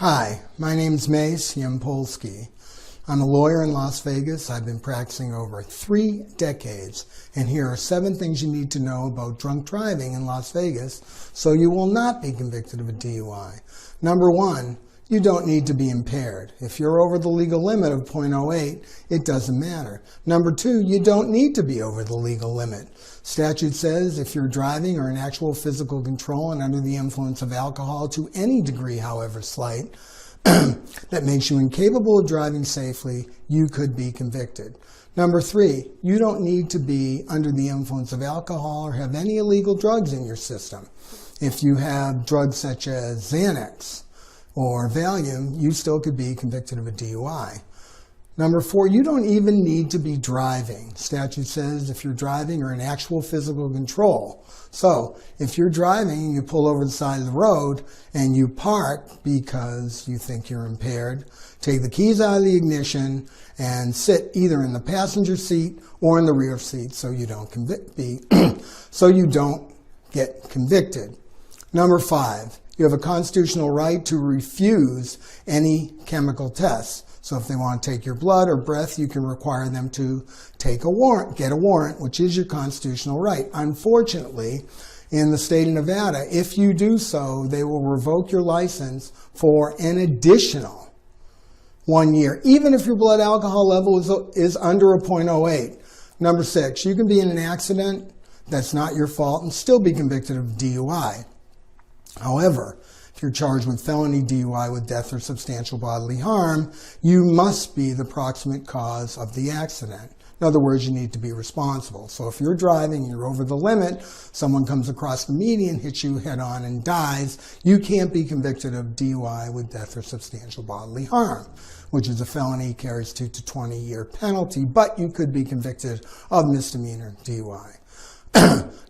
Hi, my name's Yampolsky. I'm a lawyer in Las Vegas. I've been practicing over 3 decades, and here are 7 things you need to know about drunk driving in Las Vegas so you will not be convicted of a DUI. Number 1, you don't need to be impaired. If you're over the legal limit of .08, it doesn't matter. Number 2, you don't need to be over the legal limit. Statute says if you're driving or in actual physical control and under the influence of alcohol to any degree, however slight, that makes you incapable of driving safely, you could be convicted. Number 3, you don't need to be under the influence of alcohol or have any illegal drugs in your system. If you have drugs such as Xanax or Valium, you still could be convicted of a DUI. Number 4, you don't even need to be driving. Statute says if you're driving or in actual physical control. So if you're driving and you pull over the side of the road and you park because you think you're impaired, take the keys out of the ignition and sit either in the passenger seat or in the rear seat so you don't get convicted. Number 5, you have a constitutional right to refuse any chemical tests. So if they want to take your blood or breath, you can require them to get a warrant, which is your constitutional right. Unfortunately, in the state of Nevada, if you do so, they will revoke your license for an additional 1 year, even if your blood alcohol level is under a .08. Number 6, you can be in an accident that's not your fault and still be convicted of DUI. However, if you're charged with felony DUI with death or substantial bodily harm, you must be the proximate cause of the accident. In other words, you need to be responsible. So if you're driving and you're over the limit, someone comes across the median, hits you head on and dies, you can't be convicted of DUI with death or substantial bodily harm, which is a felony, carries 2 to 20-year penalty, but you could be convicted of misdemeanor DUI.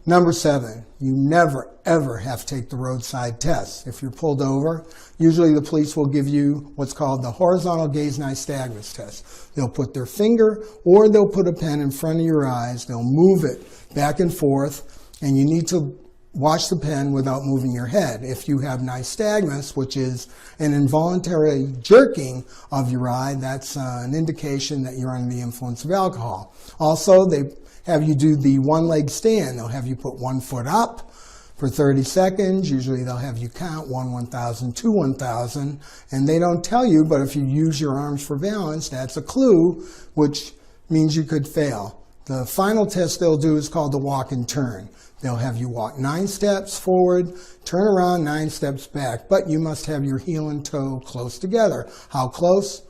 Number 7, you never ever have to take the roadside test. If you're pulled over, usually the police will give you what's called the horizontal gaze nystagmus test. They'll put their finger or they'll put a pen in front of your eyes, they'll move it back and forth, and you need to watch the pen without moving your head. If you have nystagmus, which is an involuntary jerking of your eye, that's an indication that you're under the influence of alcohol. Also, they have you do the one-leg stand. They'll have you put 1 foot up for 30 seconds. Usually they'll have you count 1, 1,000, 2, 1,000. And they don't tell you, but if you use your arms for balance, that's a clue, which means you could fail. The final test they'll do is called the walk and turn. They'll have you walk 9 steps forward, turn around 9 steps back, but you must have your heel and toe close together. How close?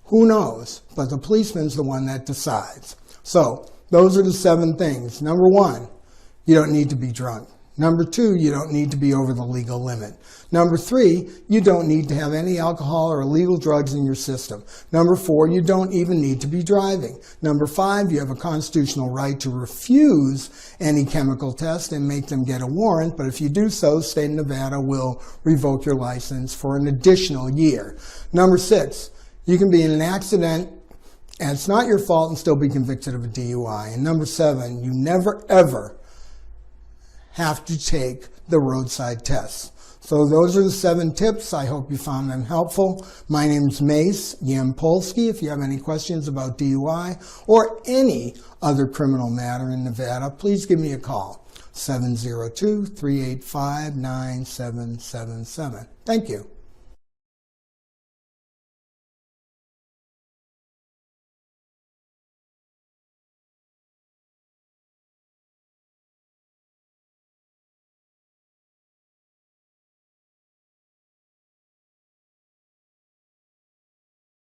Who knows? But the policeman's the one that decides. So those are the 7 things. Number 1, you don't need to be drunk. Number 2, you don't need to be over the legal limit. Number 3, you don't need to have any alcohol or illegal drugs in your system. Number 4, you don't even need to be driving. Number 5, you have a constitutional right to refuse any chemical test and make them get a warrant, but if you do so, the state of Nevada will revoke your license for an additional year. Number 6, you can be in an accident and it's not your fault and still be convicted of a DUI. And number 7, you never ever have to take the roadside tests. So those are the 7 tips. I hope you found them helpful. My name's Yampolsky. If you have any questions about DUI or any other criminal matter in Nevada, please give me a call. 702-385-9777. Thank you.